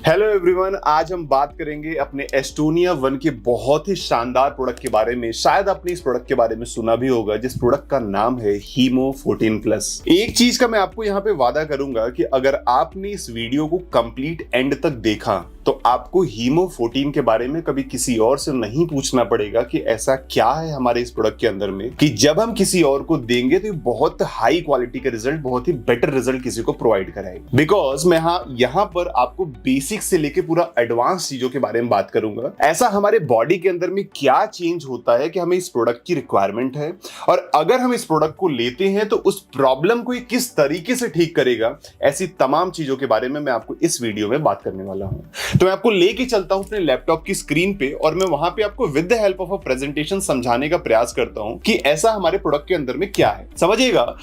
Hello everyone, आज हम बात करेंगे अपने एस्टोनिया 1 के बहुत ही शानदार प्रोडक्ट के बारे में। शायद आपने इस प्रोडक्ट के बारे में सुना भी होगा, जिस प्रोडक्ट का नाम है हीमो 14+। एक चीज का मैं आपको यहाँ पे वादा करूंगा कि अगर आपने इस वीडियो को कंप्लीट एंड तक देखा तो आपको हीमो 14 के बारे में कभी किसी और से नहीं पूछना पड़ेगा कि ऐसा क्या है हमारे इस प्रोडक्ट के अंदर में कि जब हम किसी और को देंगे तो बहुत हाई क्वालिटी का रिजल्ट, बहुत ही बेटर रिजल्ट किसी को प्रोवाइड कराएगा। बिकॉज मैं यहाँ पर आपको बेसिक से लेके पूरा एडवांस चीजों के बारे में बात करूंगा। ऐसा हमारे बॉडी के अंदर में क्या चेंज होता है कि हमें इस प्रोडक्ट की रिक्वायरमेंट है, और अगर हम इस प्रोडक्ट को लेते हैं तो उस प्रॉब्लम को किस तरीके से ठीक करेगा। ऐसी तमाम चीजों के बारे में मैं आपको इस वीडियो में बात करने वाला हूं। तो मैं आपको लेके चलता हूं अपने लैपटॉप की स्क्रीन पे, और मैं वहां पे आपको with the help of a presentation समझाने का प्रयास करता हूं कि ऐसा हमारे प्रोडक्ट के अंदर में क्या है। समझिएगा,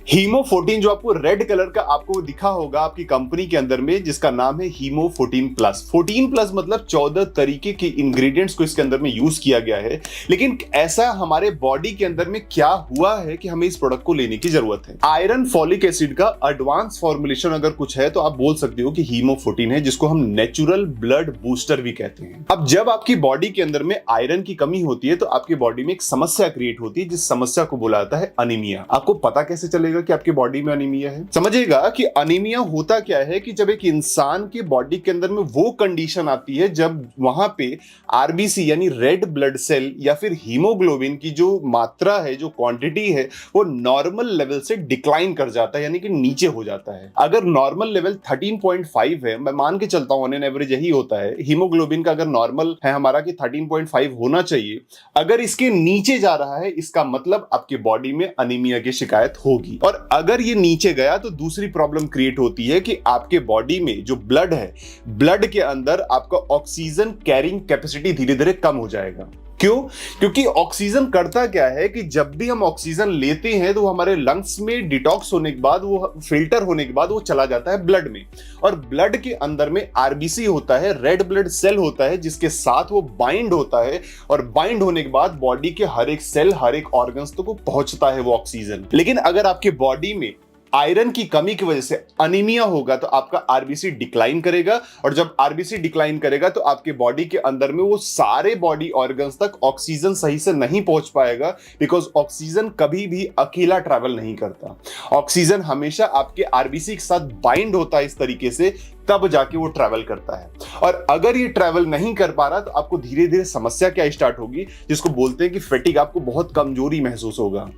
हीमो 14 जो आपको रेड कलर का आपको दिखा होगा आपकी कंपनी के अंदर में, जिसका नाम है हीमो 14+। 14+ मतलब 14 तरीके के इंग्रेडिएंट्स को इसके अंदर में यूज किया गया है। लेकिन ऐसा हमारे बॉडी के अंदर में क्या हुआ है कि हमें इस प्रोडक्ट को लेने की जरूरत है। आयरन फॉलिक एसिड का एडवांस फॉर्मुलेशन अगर कुछ है तो आप बोल सकते हो कि हीमो 14 है, जिसको हम नेचुरल ब्लड बूस्टर भी कहते हैं। अब जब आपकी बॉडी के अंदर में आयरन की कमी होती है तो आपकी बॉडी में एक समस्या क्रिएट होती है, जिस समस्या को बुलाता है अनीमिया। आपको पता कैसे चलेगा कि आपकी बॉडी में अनीमिया है? समझिएगा कि अनीमिया होता क्या है कि जब एक इंसान के बॉडी के अंदर में वो कंडीशन आती है जब वहां पे आरबीसी यानी रेड ब्लड सेल या फिर हीमोग्लोबिन की जो मात्रा है, जो क्वांटिटी है, वो नॉर्मल लेवल से डिक्लाइन कर जाता है, यानी कि नीचे हो जाता है। अगर नॉर्मल लेवल 13.5 है, मैं मान के चलता हूं ऑन एन एवरेज यही होता है, हीमोग्लोबिन का अगर नॉर्मल है हमारा कि 13.5 होना चाहिए, अगर इसके नीचे जा रहा है इसका मतलब आपकी बॉडी में अनीमिया की शिकायत होगी। और अगर ये नीचे गया तो दूसरी प्रॉब्लम क्रिएट होती है कि आपके बॉडी में जो ब्लड है, ब्लड के अंदर आपका ऑक्सीजन कैरिंग कैपेसिटी धीरे धीरे कम हो जाएगा। क्यों? क्योंकि ऑक्सीजन करता क्या है कि जब भी हम ऑक्सीजन लेते हैं तो हमारे लंग्स में डिटॉक्स होने के बाद, वो फिल्टर होने के बाद वो चला जाता है ब्लड में, और ब्लड के अंदर में आरबीसी होता है, रेड ब्लड सेल होता है, जिसके साथ वो बाइंड होता है, और बाइंड होने के बाद बॉडी के हर एक सेल, हर एक ऑर्गन्स तक पहुंचता है वो ऑक्सीजन। लेकिन अगर आपके बॉडी में आयरन की कमी की वजह से अनीमिया होगा तो आपका आरबीसी डिक्लाइन करेगा, और जब आरबीसी डिक्लाइन करेगा तो आपके बॉडी के अंदर में वो सारे बॉडी ऑर्गन्स तक ऑक्सीजन सही से नहीं पहुंच पाएगा। बिकॉज ऑक्सीजन कभी भी अकेला ट्रैवल नहीं करता, ऑक्सीजन हमेशा आपके आरबीसी के साथ बाइंड होता है इस तरीके से, तब जाके वो ट्रैवल करता है। और अगर ये ट्रैवल नहीं कर पा रहा तो आपको धीरे धीरे समस्या क्या स्टार्ट होगी, जिसको बोलते हैं कि फैटिग, आपको बहुत कमजोरी महसूस होगा,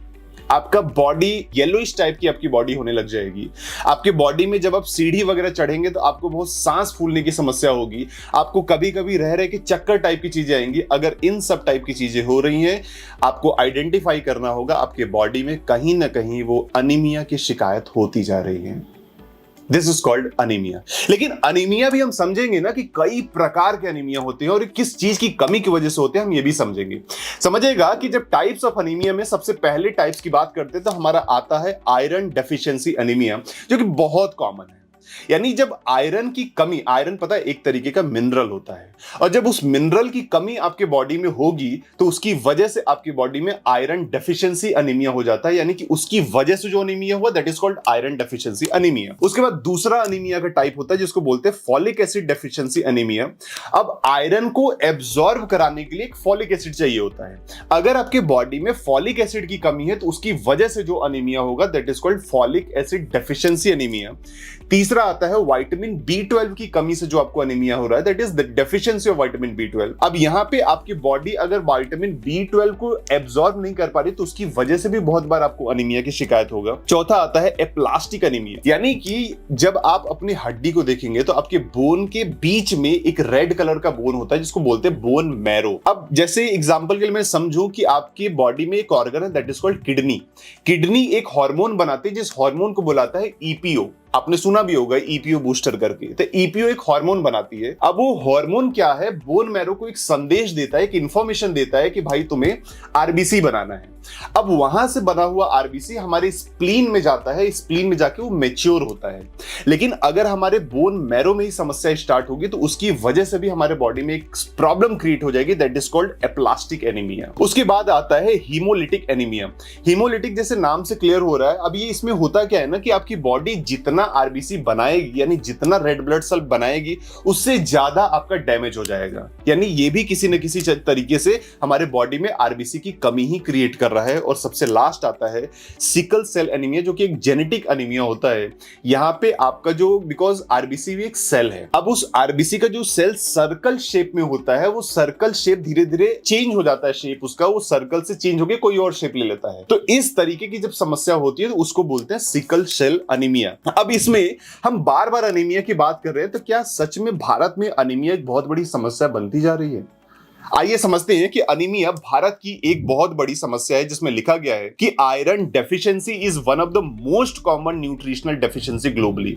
आपका बॉडी येलोइश टाइप की आपकी बॉडी होने लग जाएगी। आपके बॉडी में जब आप सीढ़ी वगैरह चढ़ेंगे तो आपको बहुत सांस फूलने की समस्या होगी, आपको कभी कभी रह रहे कि चक्कर टाइप की चीजें आएंगी। अगर इन सब टाइप की चीजें हो रही हैं, आपको आइडेंटिफाई करना होगा आपके बॉडी में कहीं ना कहीं वो अनीमिया की शिकायत होती जा रही है। This is called anaemia. लेकिन अनीमिया भी हम समझेंगे ना कि कई प्रकार के अनीमिया होते हैं और किस चीज की कमी की वजह से होते हैं, हम ये भी समझेंगे। समझिएगा कि जब टाइप्स ऑफ अनीमिया में सबसे पहले टाइप्स की बात करते हैं तो हमारा आता है आयरन डेफिशिएंसी अनीमिया, जो कि बहुत कॉमन है। यानी जब आयरन की कमी, आयरन पता है एक तरीके का मिनरल होता है, और जब उस मिनरल की कमी आपके बॉडी में होगी तो उसकी वजह से आपकी बॉडी में आयरन डेफिशिएंसी अनीमिया हो जाता है, यानी कि उसकी वजह से जो अनीमिया हुआ that is called iron deficiency anaemia. उसके बाद दूसरा अनीमिया का टाइप होता है जिसको बोलते हैं फॉलिक एसिड डेफिशिएंसी अनीमिया। अब आयरन को एब्जॉर्ब कराने के लिए एक फॉलिक एसिड चाहिए होता है। अगर आपके बॉडी में फॉलिक एसिड की कमी है तो उसकी वजह से जो अनीमिया होगा that is called folic acid deficiency anaemia. तीसरा आता है विटामिन B12 की कमी से जो आपको अनीमिया हो रहा है, that is the deficiency of vitamin B12। अब यहां पे आपकी बॉडी अगर विटामिन B12 को एब्जॉर्ब नहीं कर पा रही तो उसकी वजह से भी बहुत बार आपको अनीमिया की शिकायत होगा। चौथा आता है एप्लास्टिक अनीमिया, यानी कि जब आप अपनी हड्डी को देखेंगे तो आपके बोन के बीच में एक रेड कलर का बोन होता है जिसको बोलते हैं बोन मैरो। अब जैसे एग्जांपल के लिए मैं समझूं कि आपकी बॉडी में एक ऑर्गन है that is called kidney. Kidney एक हार्मोन बनाती है जिस हार्मोन को बुलाता है ईपीओ। आपने सुना भी होगा ईपीओ बूस्टर करके। तो ईपीओ एक हार्मोन बनाती है। अब वो हार्मोन क्या है, बोन मैरो को एक संदेश देता है, एक इंफॉर्मेशन देता है कि भाई तुम्हें आरबीसी बनाना है। अब वहां से बना हुआ आरबीसी हमारे स्प्लीन में जाता है, स्प्लीन में जाके वो मैच्योर होता है। लेकिन अगर हमारे बोन मैरो में ही समस्या स्टार्ट होगी तो उसकी वजह से भी हमारे बॉडी में एक प्रॉब्लम क्रिएट हो जाएगी, that is called aplastic anaemia. उसके बाद आता है हीमोलिटिक एनीमिया। हीमोलिटिक जैसे नाम से क्लियर हो रहा है, अब ये इसमें होता क्या है ना कि आपकी बॉडी जितना आरबीसी बनाएगी, यानी जितना रेड ब्लड सेल बनाएगी, उससे ज्यादा आपका डैमेज हो जाएगा। यानी ये भी किसी न किसी तरीके से हमारे बॉडी में आरबीसी की कमी ही क्रिएट कर रहा है। और सबसे लास्ट आता है सिकल सेल एनीमिया, जो कि एक जेनेटिक एनीमिया होता है। यहां पे आपका जो, बिकॉज आरबीसी भी एक सेल है, अब उस आरबीसी का जो सेल सर्कल शेप में होता है, वो सर्कल शेप धीरे धीरे चेंज हो जाता है, शेप उसका वो सर्कल से चेंज होकर कोई और शेप ले लेता है। तो इस तरीके की जब समस्या होती है तो उसको बोलते हैं सिकल सेल एनीमिया। अब इसमें हम बार बार एनीमिया की बात कर रहे हैं, तो क्या सच में भारत में एनीमिया एक बहुत बड़ी समस्या बनती जा रही है? आइए समझते हैं कि एनीमिया भारत की एक बहुत बड़ी समस्या है, जिसमें लिखा गया है कि iron deficiency is one of the most common nutritional deficiency globally.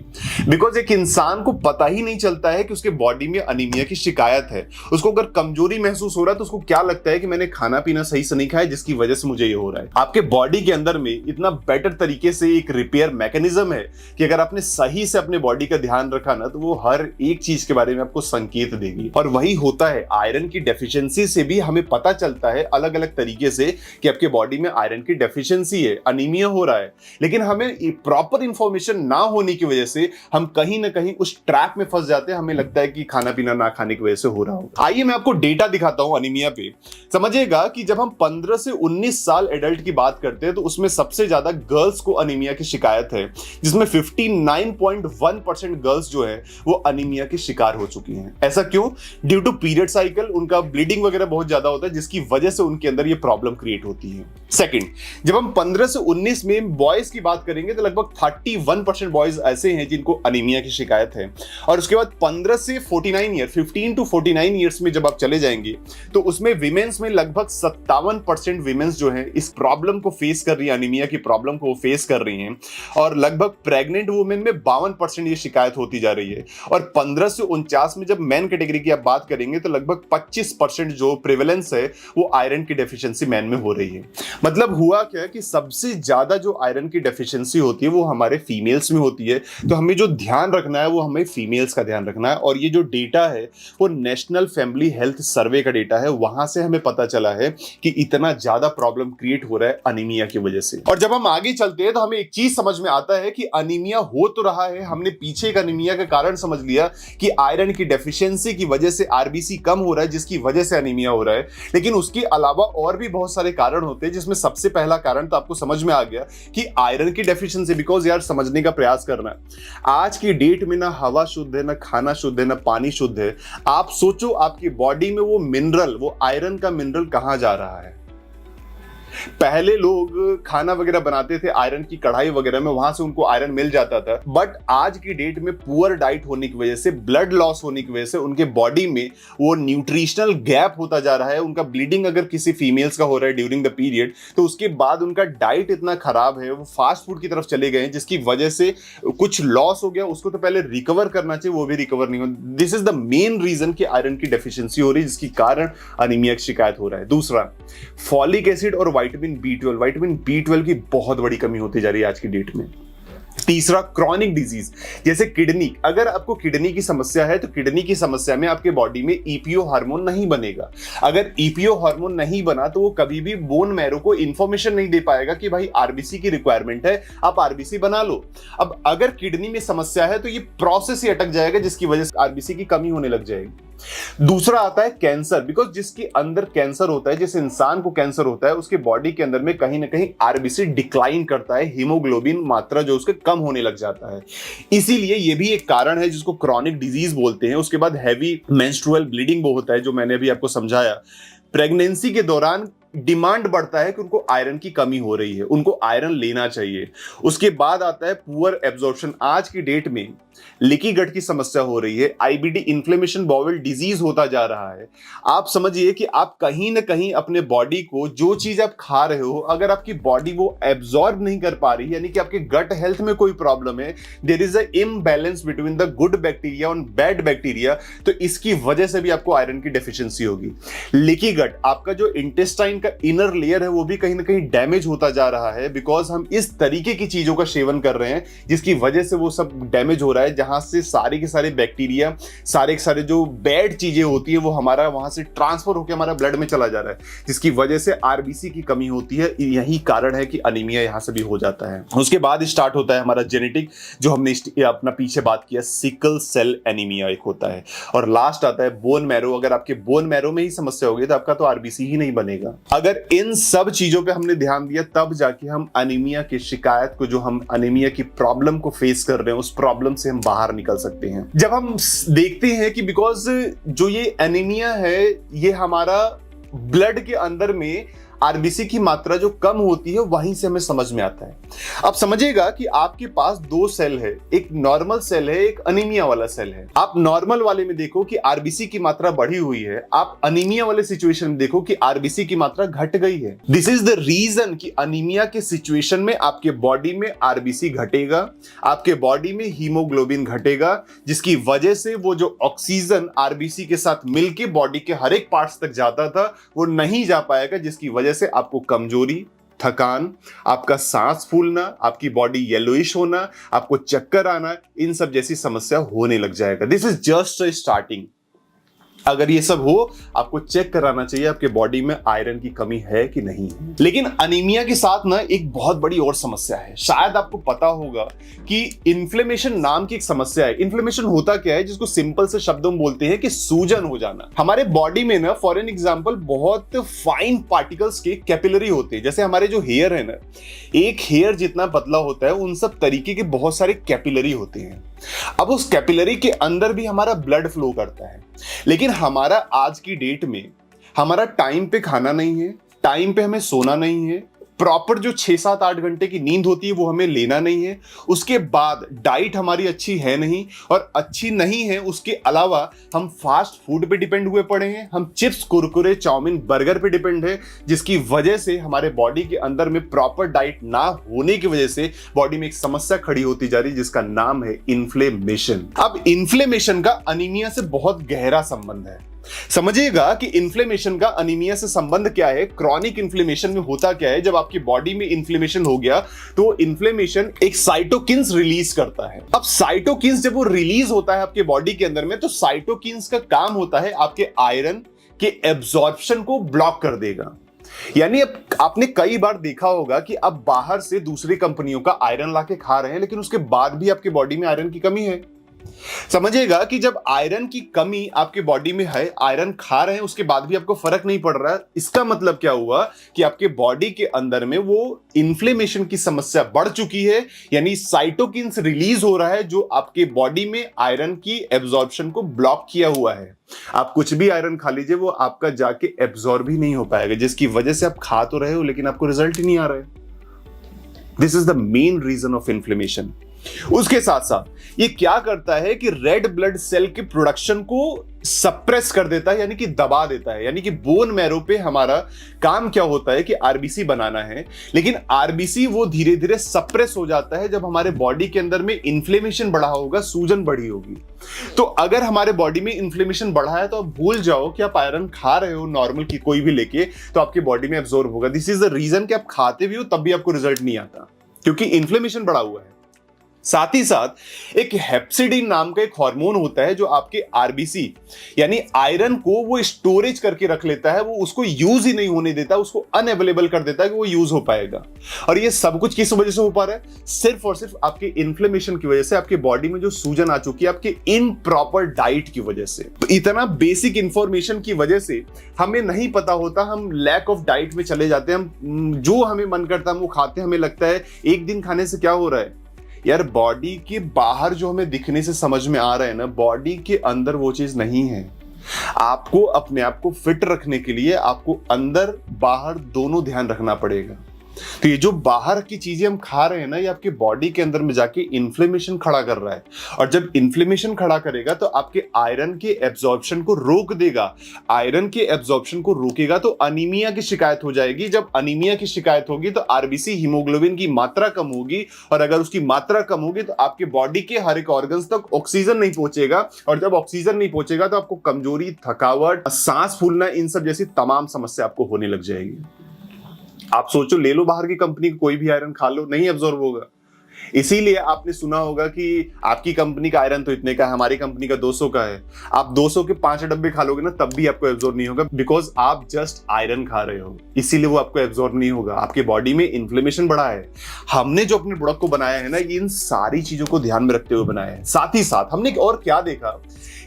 Because एक इंसान को पता ही नहीं चलता है कि उसके बॉडी में एनीमिया की शिकायत है। उसको अगर कमजोरी महसूस हो रहा है तो उसको क्या लगता है कि मैंने खाना पीना सही से नहीं खाया, जिसकी वजह से मुझे ये हो रहा है। आपके बॉडी के अंदर में इतना बेटर तरीके से एक रिपेयर मैकेनिज्म है कि अगर आपने सही से अपने बॉडी का ध्यान रखा ना, तो वो हर एक चीज के बारे में आपको संकेत देगी। और वही होता है आयरन की डेफिशिएंसी से भी हमें पता चलता है अलग अलग तरीके से कि आपके बॉडी में आयरन की डेफिशिएंसी है, एनीमिया हो रहा है। लेकिन हमें प्रॉपर इंफॉर्मेशन ना होने की वजह से हम कहीं ना कहीं उस ट्रैप में फंस जाते हैं। हमें लगता है कि खाना पीना ना खाने की वजह से हो रहा हो। आइए मैं आपको डेटा दिखाता हूं एनीमिया पे। समझिएगा कि जब हम 15 से 19 साल एडल्ट की बात करते हैं तो उसमें सबसे ज्यादा गर्ल्स को एनीमिया की शिकायत है, जिसमें 59.1% गर्ल्स जो है वो एनीमिया की शिकार हो चुकी हैं। ऐसा क्यों? ड्यू टू पीरियड साइकिल, उनका ब्लीडिंग वगैरह बहुत ज्यादा होता है, जिसकी वजह से उनके अंदर ये प्रॉब्लम क्रिएट होती है। सेकंड, जब हम 15 से 19 में बॉयज की बात करेंगे तो लगभग 31% बॉयज ऐसे हैं जिनको एनीमिया की शिकायत है। और उसके बाद 15 से 49 ईयर, 15 टू 49 ईयर्स में जब आप चले जाएंगे तो उसमें विमेंस में लगभग 57% विमेंस जो है इस प्रॉब्लम को फेस कर रही है, एनीमिया की प्रॉब्लम को फेस कर रही हैं। और लगभग प्रेग्नेंट वुमेन में 52% ये शिकायत होती जा रही है। और 15 से 49 में जब मैन कैटेगरी की आप बात करेंगे तो लगभग 25% जो प्रिवेलेंस है वो आयरन की डेफिशिएंसी मैन में हो रही है। मतलब हुआ क्या कि सबसे ज्यादा जो आयरन की डेफिशिएंसी होती है वो हमारे फीमेल्स में होती है। तो हमें जो ध्यान रखना है वो हमें फीमेल्स का ध्यान रखना है। और ये जो डेटा है वो नेशनल फैमिली हेल्थ सर्वे का डेटा है, वहां से हमें पता चला है कि इतना ज्यादा प्रॉब्लम क्रिएट हो रहा है एनीमिया की वजह से। और जब हम आगे चलते हैं तो हमें एक चीज समझ में आता है कि एनीमिया हो तो रहा है, हमने पीछे एक एनीमिया का कारण समझ लिया कि आयरन की डेफिशिएंसी की वजह से आरबीसी कम हो रहा है, जिसकी वजह से एनीमिया हो रहा है। लेकिन उसके अलावा और भी बहुत सारे कारण होते हैं, जिसमें सबसे पहला कारण तो आपको समझ में आ गया कि आयरन की डेफिशिएंसी। बिकॉज यार समझने का प्रयास करना है, आज की डेट में ना हवा शुद्ध है, ना खाना शुद्ध है, ना पानी शुद्ध है। आप सोचो आपकी बॉडी में वो मिनरल, वो आयरन का मिनरल कहां जा रहा है? पहले लोग खाना वगैरह बनाते थे आयरन की कढ़ाई वगैरह में, वहां से उनको आयरन मिल जाता था। बट आज की डेट में पुअर डाइट होने की वजह से, ब्लड लॉस होने की वजह से उनके बॉडी में वो न्यूट्रिशनल गैप होता जा रहा है। उनका ब्लीडिंग अगर किसी फीमेल्स का हो रहा है ड्यूरिंग द पीरियड, तो उसके बाद उनका डाइट इतना खराब है, वो फास्ट फूड की तरफ चले गए हैं, जिसकी वजह से कुछ लॉस हो गया। उसको तो पहले रिकवर करना चाहिए, वो भी रिकवर नहीं हो। This is the main reason कि आयरन की डेफिशिएंसी हो रही है, जिसके कारण एनीमिया की शिकायत हो रहा है। दूसरा, फॉलिक एसिड और विटामिन B12। विटामिन B12 की बहुत बड़ी कमी होती जा रही है आज की डेट में। तीसरा, क्रॉनिक डिजीज जैसे किडनी। अगर आपको किडनी की समस्या है तो किडनी की समस्या में आपके बॉडी में ईपीओ हार्मोन नहीं बनेगा। अगर ईपीओ हार्मोन नहीं बना तो वो कभी भी बोन मैरो को इंफॉर्मेशन नहीं दे पाएगा कि भाई आरबीसी की रिक्वायरमेंट है, आप आरबीसी बना लो। अब अगर किडनी में समस्या है तो ये प्रोसेस ही अटक जाएगा, जिसकी वजह से आरबीसी की कमी होने लग जाएगी। दूसरा आता है कैंसर। बिकॉज जिसके अंदर कैंसर होता है, जिस इंसान को कैंसर होता है, उसके बॉडी के अंदर में कहीं ना कहीं आरबीसी डिक्लाइन करता है, हीमोग्लोबिन मात्रा जो उसके कम होने लग जाता है। इसीलिए ये भी एक कारण है जिसको क्रॉनिक डिजीज बोलते हैं। उसके बाद हैवी मेंस्ट्रुअल ब्लीडिंग वो होता है, जो मैंने अभी आपको समझाया। प्रेगनेंसी के दौरान डिमांड बढ़ता है कि उनको आयरन की कमी हो रही है, उनको आयरन लेना चाहिए। उसके बाद आता है पुअर एब्जॉर्प्शन। आज की डेट में लीकी गट की समस्या हो रही है, आईबीडी इन्फ्लेमेशन बाउल डिजीज होता जा रहा है। आप समझिए कि आप कहीं ना कहीं अपने बॉडी को, जो चीज आप खा रहे हो, अगर आपकी बॉडी वो एब्जॉर्ब नहीं कर पा रही, यानी कि आपके गट हेल्थ में कोई प्रॉब्लम है, there is a imbalance between the good bacteria और बैड बैक्टीरिया, तो इसकी वजह से भी आपको आयरन की डेफिशिएंसी होगी। लीकी गट, आपका जो इंटेस्टाइन का इनर लेयर है वो भी कहीं ना कहीं डैमेज होता जा रहा है, बिकॉज हम इस तरीके की चीजों का सेवन कर रहे हैं जिसकी वजह से वो सब डैमेज हो रहा है, जहां से सारे के सारे बैक्टीरिया, सारे के सारे जो बैड चीजें होती है वो हमारा वहां से ट्रांसफर होकर हमारा ब्लड में चला जा रहा है, जिसकी वजह से आरबीसी की कमी होती है। यही कारण है कि अनीमिया यहां से भी हो जाता है। उसके बाद स्टार्ट होता है हमारा जेनेटिक, जो हमने अपना पीछे बात किया, सिकल सेल एनीमिया एक होता है, और लास्ट आता है बोन मैरो। अगर आपके बोन मैरो में ही समस्या होगी तो आपका तो आरबीसी ही नहीं बनेगा। अगर इन सब चीजों पे हमने ध्यान दिया तब जाके हम अनीमिया की शिकायत को, जो हम अनीमिया की प्रॉब्लम को फेस कर रहे हैं, उस प्रॉब्लम से हम बाहर निकल सकते हैं। जब हम देखते हैं कि बिकॉज जो ये एनीमिया है ये हमारा ब्लड के अंदर में आरबीसी की मात्रा जो कम होती है वहीं से हमें समझ में आता है। अब समझिएगा कि आपके पास दो सेल है, एक नॉर्मल सेल है, एक अनीमिया वाला सेल है। आप नॉर्मल वाले में देखो कि आरबीसी की मात्रा बढ़ी हुई है, आप अनीमिया वाले सिचुएशन में देखो कि आरबीसी की मात्रा घट गई है। दिस इज द रीजन कि अनीमिया के सिचुएशन में आपके बॉडी में आरबीसी घटेगा, आपके बॉडी में हीमोग्लोबिन घटेगा, जिसकी वजह से वो जो ऑक्सीजन आरबीसी के साथ मिलके बॉडी के हर एक पार्ट्स तक जाता था वो नहीं जा पाएगा, जिसकी वजह से आपको कमजोरी, थकान, आपका सांस फूलना, आपकी बॉडी येलोइश होना, आपको चक्कर आना, इन सब जैसी समस्या होने लग जाएगा। This is just a starting. अगर ये सब हो आपको चेक कराना चाहिए आपके बॉडी में आयरन की कमी है कि नहीं है। लेकिन अनीमिया के साथ ना एक बहुत बड़ी और समस्या है, शायद आपको पता होगा कि इन्फ्लेमेशन नाम की एक समस्या है। इन्फ्लेमेशन होता क्या है, जिसको सिंपल से शब्दों में बोलते हैं कि सूजन हो जाना। हमारे बॉडी में ना फॉर एन एग्जांपल बहुत फाइन पार्टिकल्स के कैपिलरी होते हैं। जैसे हमारे जो हेयर है ना, एक हेयर जितना पतला होता है उन सब तरीके के बहुत सारे कैपिलरी होते हैं। अब उस कैपिलरी के अंदर भी हमारा ब्लड फ्लो करता है, लेकिन हमारा आज की डेट में हमारा टाइम पे खाना नहीं है, टाइम पे हमें सोना नहीं है, प्रॉपर जो 6-7-8 घंटे की नींद होती है वो हमें लेना नहीं है, उसके बाद डाइट हमारी अच्छी है नहीं, और अच्छी नहीं है उसके अलावा हम फास्ट फूड पे डिपेंड हुए पड़े हैं, हम चिप्स, कुरकुरे, चाउमीन, बर्गर पे डिपेंड है, जिसकी वजह से हमारे बॉडी के अंदर में प्रॉपर डाइट ना होने की वजह से बॉडी में एक समस्या खड़ी होती जा रही है जिसका नाम है इन्फ्लेमेशन। अब इन्फ्लेमेशन का अनीमिया से बहुत गहरा संबंध है। समझिएगा कि इन्फ्लेमेशन का अनीमिया से संबंध क्या है। क्रॉनिक इन्फ्लेमेशन में होता क्या है, जब आपकी बॉडी में इन्फ्लेमेशन हो गया तो इन्फ्लेमेशन एक साइटोकिन्स रिलीज करता है। अब साइटोकिन्स जब वो रिलीज होता है आपके बॉडी के अंदर में, तो साइटोकिन्स का काम होता है आपके आयरन के एब्जॉर्प्शन को ब्लॉक कर देगा। यानी अब आपने कई बार देखा होगा कि आप बाहर से दूसरी कंपनियों का आयरन लाके खा रहे हैं, लेकिन उसके बाद भी आपके बॉडी में आयरन की कमी है। समझिएगा कि जब आयरन की कमी आपके बॉडी में है, आयरन खा रहे हैं, उसके बाद भी आपको फर्क नहीं पड़ रहा है, इसका मतलब क्या हुआ कि आपके बॉडी के अंदर में वो इन्फ्लेमेशन की समस्या बढ़ चुकी है। यानी साइटोकिन्स रिलीज हो रहा है जो आपके बॉडी में आयरन की एब्जॉर्प्शन को ब्लॉक किया हुआ है। आप कुछ भी आयरन खा लीजिए, वो आपका जाके एब्जॉर्ब ही नहीं हो पाएगा, जिसकी वजह से आप खा तो रहे हो लेकिन आपको रिजल्ट ही नहीं आ रहा है। This is the main reason of inflammation. उसके साथ साथ ये क्या करता है कि रेड ब्लड सेल के प्रोडक्शन को सप्रेस कर देता है, यानी कि दबा देता है। यानी कि बोन मैरो पे हमारा काम क्या होता है कि आरबीसी बनाना है, लेकिन आरबीसी वो धीरे धीरे सप्रेस हो जाता है जब हमारे बॉडी के अंदर में इन्फ्लेमेशन बढ़ा होगा, सूजन बढ़ी होगी। तो अगर हमारे बॉडी में इन्फ्लेमेशन बढ़ा है तो आप भूल जाओ कि आप आयरन खा रहे हो नॉर्मल की कोई भी लेके, तो आपके बॉडी में एब्जॉर्ब होगा। दिस इज द रीजन कि आप खाते भी हो तब भी आपको रिजल्ट नहीं आता, क्योंकि इन्फ्लेमेशन बढ़ा हुआ है। साथ ही साथ एक हेप्सिडिन नाम का एक हार्मोन होता है जो आपके आरबीसी यानी आयरन को वो स्टोरेज करके रख लेता है, वो उसको यूज ही नहीं होने देता, उसको अनअवेलेबल कर देता है कि वो यूज हो पाएगा। और ये सब कुछ किस वजह से हो पा रहा है? सिर्फ और सिर्फ आपके इन्फ्लेमेशन की वजह से, आपके बॉडी में जो सूजन आ चुकी है आपके इनप्रॉपर डाइट की वजह से। तो इतना बेसिक इंफॉर्मेशन की वजह से हमें नहीं पता होता, हम लैक ऑफ डाइट में चले जाते हैं, हम जो हमें मन करता है हम वो खाते हैं। हमें लगता है एक दिन खाने से क्या हो रहा है यार, बॉडी के बाहर जो हमें दिखने से समझ में आ रहा है ना, बॉडी के अंदर वो चीज नहीं है। आपको अपने आप को फिट रखने के लिए आपको अंदर बाहर दोनों ध्यान रखना पड़ेगा। तो ये जो बाहर की चीजें हम खा रहे हैं ना, ये आपके बॉडी के अंदर में जाके इन्फ्लेमेशन खड़ा कर रहा है, और जब इन्फ्लेमेशन खड़ा करेगा तो आपके आयरन के एब्जॉर्प्शन को रोक देगा। आयरन के एब्जॉर्प्शन को रोकेगा तो अनीमिया की शिकायत हो जाएगी। जब अनीमिया की शिकायत होगी तो आरबीसी हीमोग्लोबिन की मात्रा कम होगी, और अगर उसकी मात्रा कम होगी तो आपके बॉडी के हर एक ऑर्गन्स तक ऑक्सीजन नहीं पहुंचेगा, और जब ऑक्सीजन नहीं पहुंचेगा तो आपको कमजोरी, थकावट, सांस फूलना, इन सब जैसी तमाम समस्या आपको होने लग जाएगी। आप सोचो, ले लो बाहर की कंपनी का कोई भी आयरन खा लो, नहीं एब्जॉर्ब होगा। इसीलिए आपने सुना होगा कि आपकी कंपनी का आयरन तो इतने का है, हमारी कंपनी का 200 का है। आप 200 के 5 डब्बे खा लोगे ना, तब भी आपको एब्जॉर्ब नहीं होगा, बिकॉज आप जस्ट आयरन खा रहे हो, इसीलिए वो आपको एब्जॉर्ब नहीं होगा। आपके बॉडी में इन्फ्लेमेशन बढ़ा है। हमने जो अपने प्रोडक्ट को बनाया है ना, इन सारी चीजों को ध्यान में रखते हुए बनाया है। साथ ही साथ हमने और क्या देखा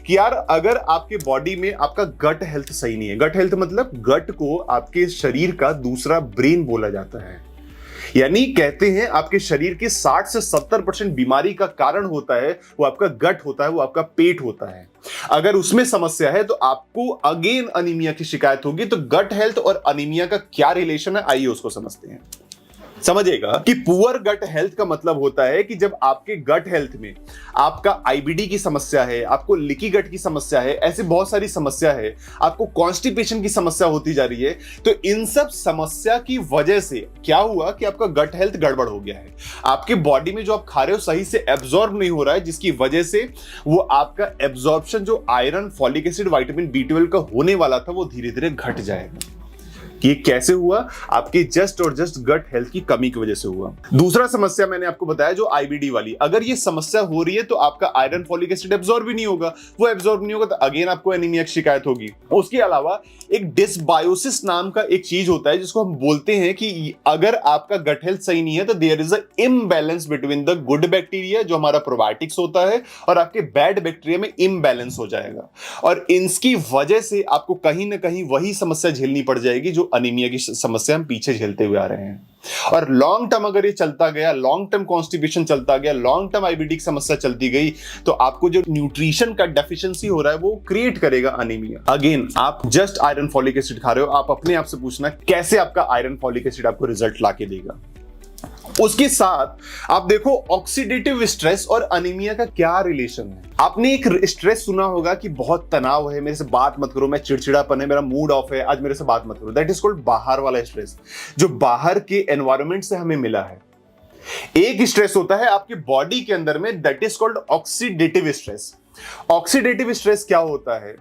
कि यार, अगर आपके बॉडी में आपका गट हेल्थ सही नहीं है, गट हेल्थ मतलब गट को आपके शरीर का दूसरा ब्रेन बोला जाता है। यानी कहते हैं आपके शरीर के 60 से 70% बीमारी का कारण होता है वो आपका गट होता है, वो आपका पेट होता है। अगर उसमें समस्या है तो आपको अगेन अनीमिया की शिकायत होगी। तो गट हेल्थ और अनीमिया का क्या रिलेशन है, आइए उसको समझते हैं। समझिएगा कि पुअर गट हेल्थ का मतलब होता है कि जब आपके गट हेल्थ में आपका आईबीडी की समस्या है, आपको लीकी गट की समस्या है, ऐसे बहुत सारी समस्या है, आपको कॉन्स्टिपेशन की समस्या होती जा रही है, तो इन सब समस्या की वजह से क्या हुआ कि आपका गट हेल्थ गड़बड़ हो गया है। आपके बॉडी में जो आप खा रहे हो सही से एब्जॉर्ब नहीं हो रहा है, जिसकी वजह से वो आपका एब्जॉर्प्शन जो iron, folic acid, vitamin B12 का होने वाला था, वो धीरे धीरे घट जाएगा। कि कैसे हुआ, आपके जस्ट और जस्ट गट हेल्थ की कमी की वजह से हुआ। दूसरा समस्या मैंने आपको बताया जो आईबीडी वाली, अगर ये समस्या हो रही है तो आपका आयरन, फॉलिक एसिड एब्जॉर्ब भी नहीं होगा, वो एब्जॉर्ब नहीं होगा तो अगेन आपको एनीमिया की शिकायत होगी। उसके अलावा एक डिसबायोसिस नाम का एक चीज होता है जिसको हम बोलते हैं कि अगर आपका गट हेल्थ सही नहीं है तो there is a imbalance between the good bacteria जो हमारा प्रोबायोटिक्स होता है और आपके बैड बैक्टीरिया में इम्बैलेंस हो जाएगा, और इसकी वजह से आपको कहीं ना कहीं वही समस्या झेलनी पड़ जाएगी जो अनीमिया की समस्या हम पीछे झेलते हुए आ रहे हैं। और लॉन्ग टर्म अगर ये चलता गया, लॉन्ग टर्म कॉन्स्टिपेशन चलता गया, लॉन्ग टर्म आईबीडी की समस्या चलती गई, तो आपको जो न्यूट्रिशन का डेफिशिएंसी हो रहा है वो क्रिएट करेगा अनीमिया। अगेन, आप जस्ट आयरन, फॉलिक एसिड खा रहे हो, आप अपने आप से पूछना कैसे आपका आयरन, फॉलिक एसिड आपको रिजल्ट लाके देगा। उसके साथ आप देखो ऑक्सीडेटिव स्ट्रेस और अनीमिया का क्या रिलेशन है। आपने एक स्ट्रेस सुना होगा कि बहुत तनाव है, मेरे से बात मत करो, मैं चिड़चिड़ापन है, मेरा मूड ऑफ है, आज मेरे से बात मत करो। दैट इज कॉल्ड बाहर वाला स्ट्रेस, जो बाहर के एनवायरनमेंट से हमें मिला है। एक स्ट्रेस होता है आपके बॉडी के अंदर में, that is called oxidative stress. Oxidative stress क्या होता है,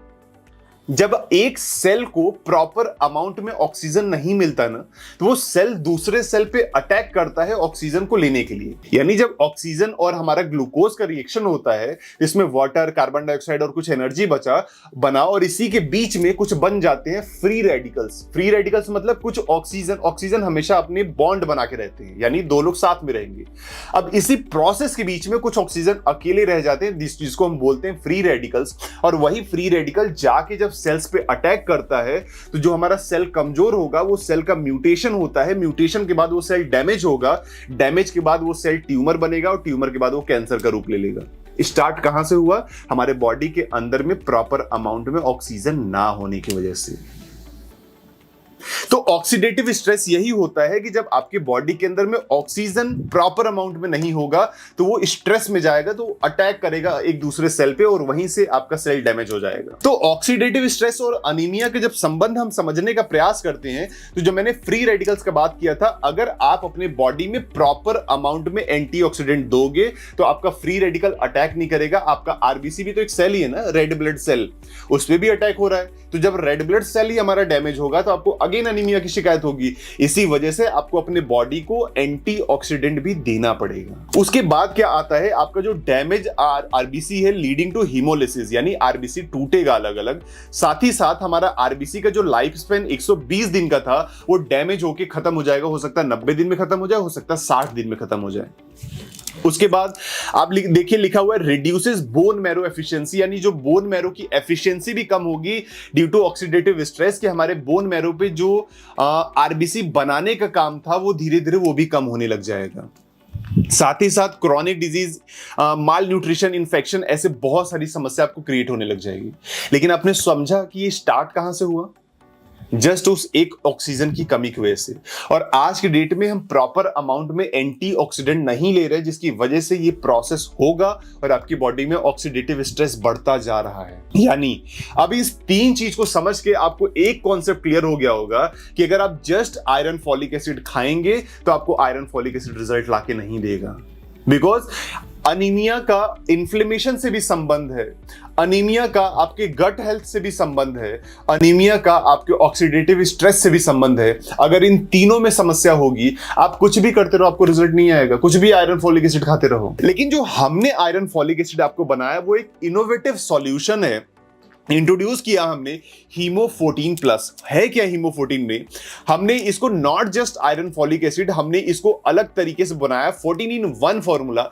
जब एक सेल को प्रॉपर अमाउंट में ऑक्सीजन नहीं मिलता ना, तो वो सेल दूसरे सेल पे अटैक करता है ऑक्सीजन को लेने के लिए। यानी जब ऑक्सीजन और हमारा ग्लूकोज का रिएक्शन होता है, इसमें वाटर, कार्बन डाइऑक्साइड और कुछ एनर्जी बना, और इसी के बीच में कुछ बन जाते हैं फ्री रेडिकल्स। फ्री रेडिकल्स मतलब कुछ ऑक्सीजन हमेशा अपने बॉन्ड बना के रहते हैं, यानी दो लोग साथ में रहेंगे। अब इसी प्रोसेस के बीच में कुछ ऑक्सीजन अकेले रह जाते हैं, जिसको हम बोलते हैं फ्री रेडिकल्स। और वही फ्री रेडिकल जाके जब सेल्स पे अटैक करता है, तो जो हमारा सेल कमजोर होगा, वो सेल का म्यूटेशन होता है। म्यूटेशन के बाद वो सेल डैमेज होगा, डैमेज के बाद वो सेल ट्यूमर बनेगा, और ट्यूमर के बाद वो कैंसर का रूप ले लेगा। स्टार्ट कहां से हुआ, हमारे बॉडी के अंदर में प्रॉपर अमाउंट में ऑक्सीजन ना होने की वजह से। तो ऑक्सीडेटिव स्ट्रेस यही होता है कि जब आपके बॉडी के अंदर में ऑक्सीजन प्रॉपर अमाउंट में नहीं होगा, तो वो स्ट्रेस में जाएगा, तो अटैक करेगा एक दूसरे सेल पे, और वहीं से आपका सेल डैमेज हो जाएगा। तो ऑक्सीडेटिव स्ट्रेस और अनीमिया के जब संबंध हम समझने का प्रयास करते हैं, तो जो मैंने फ्री रेडिकल्स का बात किया था, अगर आप अपने बॉडी में प्रॉपर अमाउंट में एंटीऑक्सीडेंट दोगे तो आपका फ्री रेडिकल अटैक नहीं करेगा। आपका आरबीसी भी तो एक सेल ही है ना, रेड ब्लड सेल, उस पर भी अटैक हो रहा है। तो जब रेड ब्लड सेल ही हमारा डैमेज होगा तो आपको अगेन अनीमिया की शिकायत होगी। इसी वजह से आपको अपने बॉडी को एंटीऑक्सीडेंट भी देना पड़ेगा। उसके बाद क्या आता है, आपका जो डैमेज आरबीसी है लीडिंग टू हीमोलिसिस, यानी आरबीसी टूटेगा अलग अलग। साथ ही साथ हमारा आरबीसी का जो लाइफ स्पेन 120 दिन का था, वो डैमेज होकर खत्म हो जाएगा। हो सकता है 90 दिन में खत्म हो जाए, हो सकता है 60 दिन में खत्म हो जाए। उसके बाद आप देखिए लिखा हुआ है रिड्यूसेस बोन मैरो एफिशिएंसी, यानी जो बोन मैरो की एफिशिएंसी भी कम होगी ड्यू टू ऑक्सीडेटिव स्ट्रेस, कि हमारे बोन मैरो पे जो आरबीसी बनाने का काम था वो धीरे धीरे वो भी कम होने लग जाएगा। साथ ही साथ क्रॉनिक डिजीज, माल न्यूट्रिशन, इन्फेक्शन, ऐसे बहुत सारी समस्या आपको क्रिएट होने लग जाएगी। लेकिन आपने समझा कि ये स्टार्ट कहां से हुआ, जस्ट उस एक ऑक्सीजन की कमी की वजह से। और आज के डेट में हम प्रॉपर अमाउंट में एंटीऑक्सीडेंट नहीं ले रहे, जिसकी वजह से ये प्रोसेस होगा और आपकी बॉडी में ऑक्सीडेटिव स्ट्रेस बढ़ता जा रहा है। यानी अब इस तीन चीज को समझ के आपको एक कॉन्सेप्ट क्लियर हो गया होगा कि अगर आप जस्ट आयरन फॉलिक एसिड खाएंगे तो आपको आयरन फॉलिक एसिड रिजल्ट लाके नहीं देगा। बिकॉज अनीमिया का इन्फ्लेमेशन से भी संबंध है, अनीमिया का आपके गट हेल्थ से भी संबंध है, अनीमिया का आपके ऑक्सीडेटिव स्ट्रेस से भी संबंध है। अगर इन तीनों में समस्या होगी, आप कुछ भी करते रहो आपको रिजल्ट नहीं आएगा, कुछ भी आयरन फॉलिक एसिड खाते रहो। लेकिन जो हमने आयरन फॉलिक एसिड आपको बनाया वो एक इनोवेटिव सॉल्यूशन है, इंट्रोड्यूस किया हमने हीमो 14 प्लस। है क्या हीमो 14 में? हमने इसको not just iron folic acid, हमने इसको अलग तरीके से बनाया। 14 in 1 फॉर्मूला,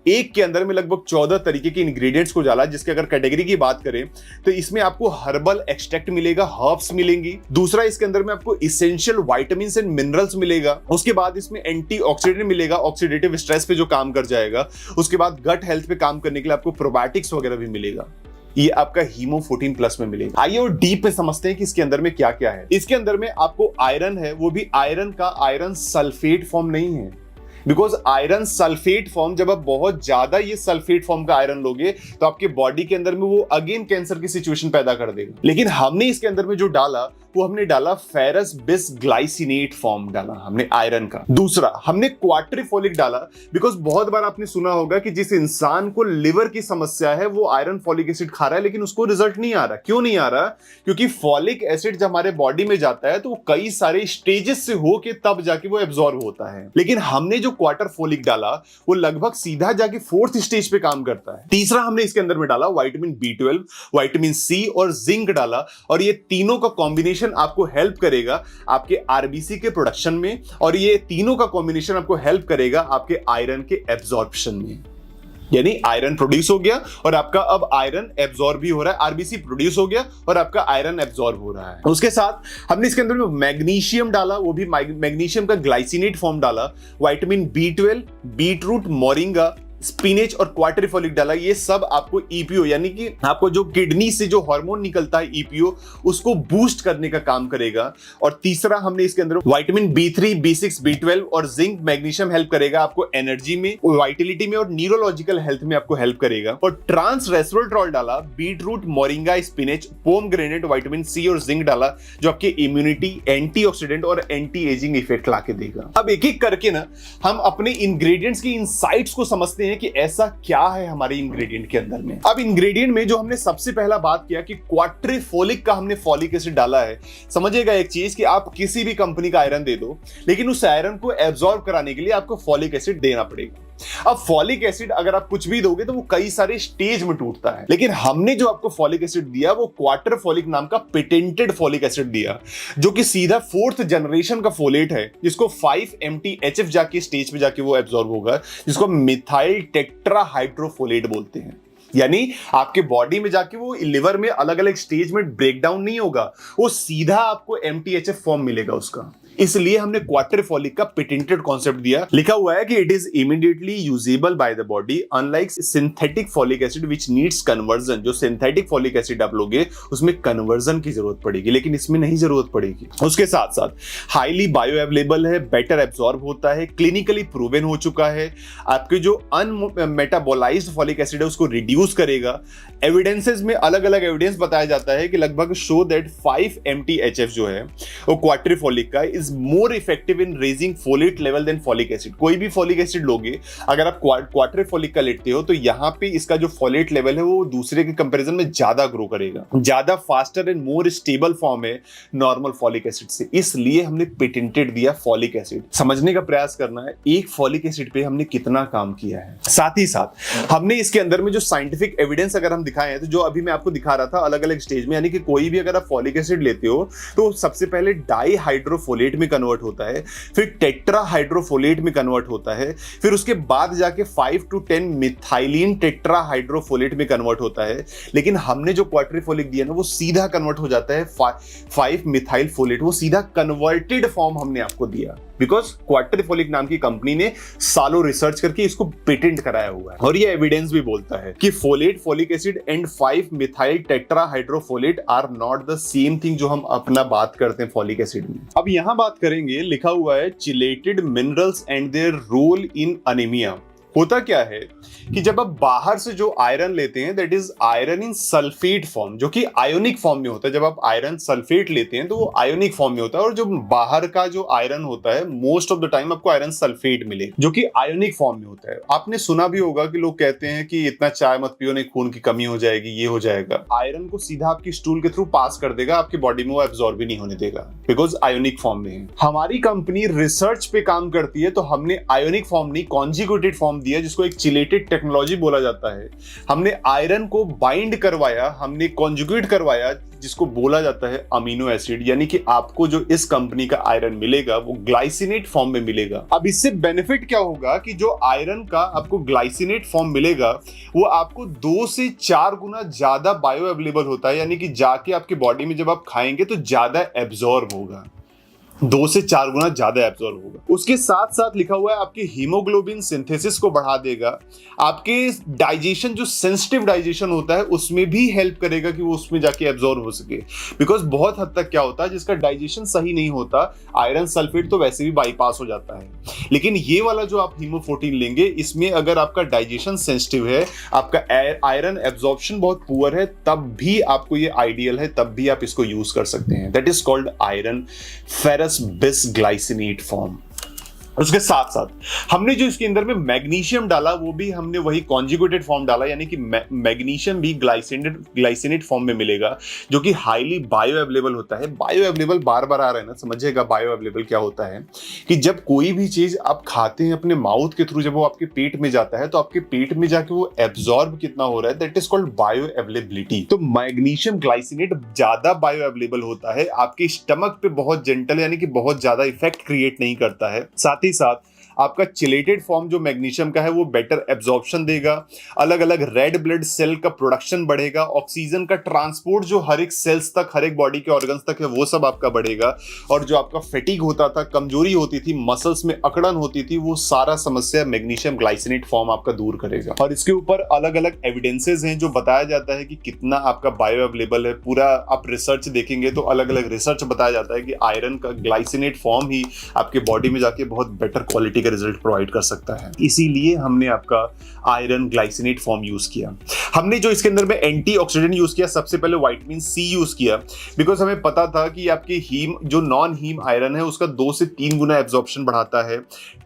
एक के अंदर में लगभग 14 तरीके के इंग्रेडिएंट्स को डाला। जिसके अगर कैटेगरी की बात करें तो इसमें आपको हर्बल एक्सट्रैक्ट मिलेगा, हर्ब्स मिलेंगी। दूसरा, इसके अंदर में आपको इसेंशियल विटामिन्स एंड मिनरल्स मिलेगा। उसके बाद इसमें एंटीऑक्सीडेंट मिलेगा, ऑक्सीडेटिव स्ट्रेस पे जो काम कर जाएगा। उसके बाद गट हेल्थ पे काम करने के लिए आपको प्रोबायोटिक्स वगैरह भी मिलेगा। ये आपका हीमो 14 प्लस में मिलेगा। आइए और डीप पे समझते हैं कि इसके अंदर में क्या क्या है। इसके अंदर में आपको आयरन है, वो भी आयरन का आयरन सल्फेट फॉर्म नहीं है। बिकॉज आयरन सल्फेट फॉर्म, जब आप बहुत ज्यादा ये सल्फेट फॉर्म का आयरन लोगे तो आपके बॉडी के अंदर में वो अगेन कैंसर की सिचुएशन पैदा कर देगा। लेकिन हमने इसके अंदर में जो डाला वो हमने डाला फेरस बिस ग्लाइसिनेट फॉर्म डाला हमने आयरन का। दूसरा, हमने क्वाट्रिफोलिक डाला। बिकॉज बहुत बार आपने सुना होगा कि जिस इंसान को लिवर की समस्या है वो आयरन फॉलिक एसिड खा रहा है लेकिन उसको रिजल्ट नहीं आ रहा। क्यों नहीं आ रहा? क्योंकि फॉलिक एसिड जब हमारे बॉडी में जाता है तो वो कई सारे स्टेजेस से होके तब जाके वो एब्जॉर्ब होता है। लेकिन हमने जो क्वार्टर फोलिक डाला वो लगभग सीधा जाके 4th स्टेज पे काम करता है। तीसरा, हमने इसके अंदर में डाला विटामिन B12, विटामिन C और जिंक डाला। और ये तीनों का कॉम्बिनेशन आपको हेल्प करेगा आपके आरबीसी के प्रोडक्शन में, और ये तीनों का कॉम्बिनेशन आपको हेल्प करेगा आपके आयरन के एब्जॉर्प्शन में। यानी आयरन प्रोड्यूस हो गया और आपका अब आयरन एब्जॉर्ब भी हो रहा है, आरबीसी प्रोड्यूस हो गया और आपका आयरन एब्जॉर्ब हो रहा है। उसके साथ हमने इसके अंदर में मैग्नीशियम डाला, वो भी मैग्नीशियम का ग्लाइसिनेट फॉर्म डाला, vitamin B12, beetroot, moringa, spinach और क्वाट्रिफोलिक डाला। ये सब आपको ईपीओ यानी कि आपको जो किडनी से जो हार्मोन निकलता है ईपीओ, उसको बूस्ट करने का काम करेगा। और तीसरा, हमने इसके अंदर विटामिन B3, B6, B12 और जिंक, मैग्नीशियम हेल्प करेगा आपको एनर्जी में, वाइटलिटी में और न्यूरोलॉजिकल हेल्थ में आपको हेल्प करेगा। और ट्रांस रेस्वरेट्रॉल डाला, beetroot, moringa, spinach, pomegranate, vitamin C और जिंक डाला, जो आपके इम्यूनिटी, एंटीऑक्सीडेंट और एंटी एजिंग इफेक्ट लाके देगा। अब एक एक करके ना हम अपने इंग्रेडिएंट्स की इनसाइट्स को समझते हैं कि ऐसा क्या है हमारे इंग्रेडिएंट के अंदर में। अब इंग्रेडिएंट में जो हमने सबसे पहला बात किया कि क्वाट्रिफोलिक का हमने फॉलिक एसिड डाला है। समझिएगा एक चीज कि आप किसी भी कंपनी का आयरन दे दो, लेकिन उस आयरन को एब्जॉर्ब कराने के लिए आपको फॉलिक एसिड देना पड़ेगा। अब फॉलिक एसिड अगर आप कुछ भी दोगे तो वो कई सारे स्टेज में टूटता है, लेकिन हमने जो आपको फॉलिक एसिड दिया वो क्वाट्रिफोलिक नाम का पेटेंटेड फॉलिक एसिड दिया, जो कि सीधा 4th जनरेशन का फोलेट है, जिसको 5-MTHF जाके स्टेज पे जाके वो एब्जॉर्ब होगा, जिसको मिथाइल टेट्राहाइड्रोफोलेट बोलते हैं। यानी आपके बॉडी में जाके वो लिवर में अलग अलग स्टेज में ब्रेकडाउन नहीं होगा, वो सीधा आपको MTHF फॉर्म मिलेगा उसका। इसलिए हमने क्वाट्रिफोलिक का पेटेंटेड कॉन्सेप्ट दिया। लिखा हुआ है कि it is immediately usable by the body unlike synthetic folic acid which needs conversion. जो सिंथेटिक फॉलिक एसिड आप लोगे उसमें कन्वर्जन की जरूरत पड़ेगी, लेकिन इसमें नहीं जरूरत पड़ेगी। उसके साथ साथ हाईली बायो अवेलेबल है, बेटर एब्जॉर्ब होता है, क्लिनिकली प्रूवन हो चुका है, आपके जो अनमेटाबोलाइज्ड फॉलिक एसिड है उसको रिड्यूस करेगा। एविडेंसेस में अलग अलग एविडेंस बताया जाता है कि लगभग शो दैट 5-MTHF जो है वो क्वाट्रिफोलिक का is more effective in raising folate level than folic acid। कोई भी फॉलिक एसिड लोगे, अगर आप क्वाट्रिफोलिक का लेते हो तो यहाँ पे इसका जो फॉलेट लेवल है वो दूसरे के कंपैरिजन में ज्यादा ग्रो करेगा, ज्यादा faster and more stable form है नॉर्मल फॉलिक एसिड से। इसलिए हमने पेटेंटेड दिया फॉलिक एसिड। समझने का प्रयास करना है एक फॉलिक एसिड पे हमने कितना काम किया है। साथ ही साथ हमने इसके अंदर में जो साइंटिफिक एविडेंस अगर हम दिखाए हैं तो जो अभी मैं आपको दिखा रहा था अलग अलग स्टेज में, यानी कि कोई भी अगर आप फॉलिक एसिड लेते हो तो सबसे पहले डाईहाइड्रोफोलेट में कन्वर्ट होता है, फिर टेट्राहाइड्रोफोलेट में कन्वर्ट होता है, फिर उसके बाद जाके 5 to 10 मिथाइलिन टेट्राहाइड्रोफोलेट में कन्वर्ट होता है। लेकिन हमने जो क्वाट्रिफोलिक दिया ना वो सीधा कन्वर्ट हो जाता है 5 मिथाइल फोलेट, वो सीधा कन्वर्टेड फॉर्म हमने आपको दिया। बिकॉज क्वार्टरफोलिक नाम की कंपनी ने सालों रिसर्च करके इसको पेटेंट कराया हुआ है। और ये एविडेंस भी बोलता है कि folate, folic acid and 5 methyl tetrahydrofolate are not the same thing जो हम अपना बात करते हैं फॉलिक एसिड में। अब यहां बात करेंगे, लिखा हुआ है chelated minerals and their role in anaemia. होता क्या है कि जब आप बाहर से जो आयरन लेते हैं that is iron in sulphate form, जो कि आयोनिक फॉर्म में होता है। जब आप आयरन सल्फेट लेते हैं तो वो आयोनिक फॉर्म में होता है, और जो बाहर का जो आयरन होता है मोस्ट ऑफ द टाइम आपको आयरन सल्फेट मिले जो कि आयोनिक फॉर्म में होता है। आपने सुना भी होगा कि लोग कहते हैं कि इतना चाय मत पियो, नहीं खून की कमी हो जाएगी, ये हो जाएगा। आयरन को सीधा आपकी स्टूल के थ्रू पास कर देगा, आपकी बॉडी में वो एब्जॉर्ब भी नहीं होने देगा बिकॉज आयोनिक फॉर्म में है। हमारी कंपनी रिसर्च पे काम करती है, तो हमने आयोनिक फॉर्म नहीं कॉन्जुगेटेड फॉर्म दिया, जिसको एक चिलेटेड टेक्नोलॉजी बोला जाता है। हमने आयरन को बाइंड करवाया, हमने कॉन्जुगेट करवाया, जिसको बोला जाता है अमीनो एसिड। यानी कि आपको जो इस कंपनी का आयरन मिलेगा वो ग्लाइसिनेट फॉर्म में मिलेगा। अब इससे बेनिफिट क्या होगा कि जो आयरन का आपको ग्लाइसिनेट फॉर्म मिलेगा वो आपको 2 से 4 गुना ज्यादा बायो अवेलेबल होता है, यानी कि जाके आपकी बॉडी में जब आप खाएंगे तो ज्यादा एब्जॉर्ब होगा, 2 से 4 गुना ज्यादा एब्जॉर्ब होगा। उसके साथ साथ लिखा हुआ है आपके हीमोग्लोबिन सिंथेसिस को बढ़ा देगा, आपके डाइजेशन जो सेंसिटिव डाइजेशन होता है उसमें भी हेल्प करेगा कि वो उसमें जाके एब्जॉर्ब हो सके। बिकॉज बहुत हद तक क्या होता है, जिसका डाइजेशन सही नहीं होता, आयरन सल्फेट तो वैसे भी बाईपास हो जाता है, लेकिन ये वाला जो आप हीमो14 लेंगे इसमें अगर आपका डाइजेशन सेंसिटिव है, आपका आयरन एब्जॉर्प्शन बहुत पुअर है, तब भी आपको ये आइडियल है, तब भी आप इसको यूज कर सकते हैं। That is called iron ferrous bisglycinate form. उसके साथ साथ हमने जो इसके अंदर में मैग्नीशियम डाला वो भी हमने वही कॉन्जुगेटेड फॉर्म डाला, यानी कि मैग्नीशियम भी ग्लाइसिनेट फॉर्म में मिलेगा, जो कि हाईली बायो अवेलेबल होता है। बायो अवेलेबल बार बार आ रहा है ना, समझिएगा बायो अवेलेबल क्या होता है कि जब कोई भी चीज आप खाते हैं अपने माउथ के थ्रू, जब वो आपके पेट में जाता है तो आपके पेट में जाके वो एब्जॉर्ब कितना हो रहा है, that is called bio availability. तो मैग्नीशियम ग्लाइसिनेट ज्यादा बायो अवेलेबल होता है, आपके स्टमक पे बहुत जेंटल यानी कि बहुत ज्यादा इफेक्ट क्रिएट नहीं करता है। साथ ही साथ आपका चिलेटेड फॉर्म जो मैग्नीशियम का है वो बेटर एब्जॉर्प्शन देगा, अलग अलग रेड ब्लड सेल का प्रोडक्शन बढ़ेगा, ऑक्सीजन का ट्रांसपोर्ट जो हर एक सेल्स तक, हर एक बॉडी के ऑर्गन्स तक है वो सब आपका बढ़ेगा, और जो आपका फैटिग होता था, कमजोरी होती थी, मसल्स में अकड़न होती थी, वो सारा समस्या मैग्नीशियम ग्लाइसिनेट फॉर्म आपका दूर करेगा। और इसके ऊपर अलग अलग एविडेंसेस हैं जो बताया जाता है कि कितना आपका बायो अवेलेबल है। पूरा आप रिसर्च देखेंगे तो अलग अलग रिसर्च बताया जाता है कि आयरन का ग्लाइसिनेट फॉर्म ही आपके बॉडी में जाके बहुत बेटर क्वालिटी का रिजल्ट प्रोवाइड कर सकता है। इसीलिए हमने आपका आयरन ग्लाइसिनेट फॉर्म यूज किया। हमने जो इसके अंदर में एंटीऑक्सीडेंट यूज किया, सबसे पहले विटामिन सी यूज किया, बिकॉज हमें पता था कि आपके हीम जो नॉन हीम आयरन है उसका 2 से 3 गुना एब्जॉर्प्शन बढ़ाता है।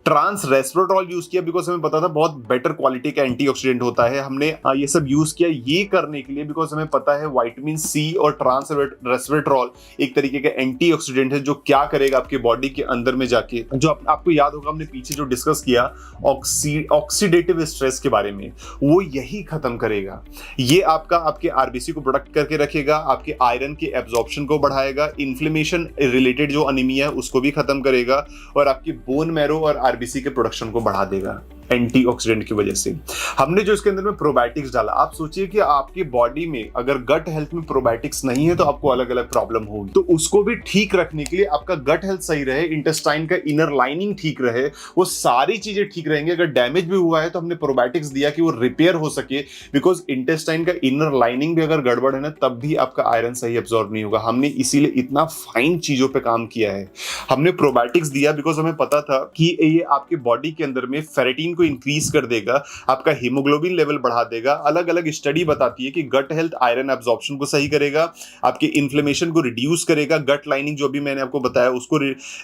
ट्रांस रेस्वेराट्रॉल यूज किया बिकॉज हमें पता था बहुत बेटर क्वालिटी का एंटीऑक्सीडेंट होता है। हमने ये सब यूज किया ये करने के लिए बिकॉज हमें पता है विटामिन सी और ट्रांस रेस्वेराट्रॉल एक तरीके का एंटीऑक्सीडेंट है जो क्या करेगा आपके बॉडी के अंदर में जाके, जो आपको याद होगा हमने पीछे जो डिस्कस किया ऑक्सीडेटिव स्ट्रेस के बारे में, वो यही खत्म करेगा। ये आपके आरबीसी को प्रोटेक्ट करके रखेगा, आपके आयरन के एब्जॉर्प्शन को बढ़ाएगा, इन्फ्लेमेशन रिलेटेड जो अनीमिया है उसको भी खत्म करेगा, और आपकी बोन मैरो और आरबीसी के प्रोडक्शन को बढ़ा देगा एंटीऑक्सीडेंट की वजह से। हमने जो इसके अंदर में प्रोबायोटिक्स डाला, आप सोचिए कि आपकी बॉडी में अगर गट हेल्थ में प्रोबायोटिक्स नहीं है तो आपको अलग अलग प्रॉब्लम होगी, तो उसको भी ठीक रखने के लिए आपका गट हेल्थ सही रहे, इंटेस्टाइन का इनर लाइनिंग ठीक रहे, वो सारी चीजें ठीक रहेंगे। अगर डैमेज भी हुआ है तो हमने प्रोबायोटिक्स दिया कि वो रिपेयर हो सके, बिकॉज इंटेस्टाइन का इनर लाइनिंग भी अगर गड़बड़ है ना तब भी आपका आयरन सही एब्जॉर्ब नहीं होगा। हमने इसीलिए इतना फाइन चीजों पे काम किया है। हमने प्रोबायोटिक्स दिया बिकॉज हमें पता था कि ये आपके बॉडी के अंदर में फेरेटिन को इंक्रीज कर देगा, आपका हीमोग्लोबिन लेवल बढ़ा देगा। अलग अलग स्टडी बताती है कि गट हेल्थ आयरन एब्जॉर्प्शन को सही करेगा, आपके इन्फ्लेमेशन को रिड्यूस करेगा, गट लाइनिंग जो भी मैंने आपको बताया उसको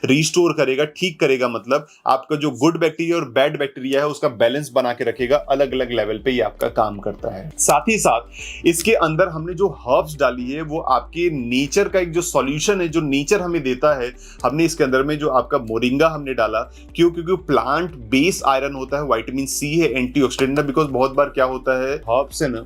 रिस्टोर करेगा, ठीक करेगा, मतलब आपका जो गुड बैक्टीरिया और बैड बैक्टीरिया है उसका बैलेंस बना के रखेगा। अलग अलग लेवल पे ये आपका काम करता है। साथ ही साथ इसके अंदर हमने जो हर्ब्स डाली है वो आपके नेचर का एक जो सॉल्यूशन है जो नेचर हमें देता है। हमने इसके अंदर में जो आपका मोरिंगा हमने डाला, क्योंकि प्लांट बेस आयरन होता है, विटामिन सी है, एंटीऑक्सीडेंट है। बिकॉज बहुत बार क्या होता है हर्ब्स है ना,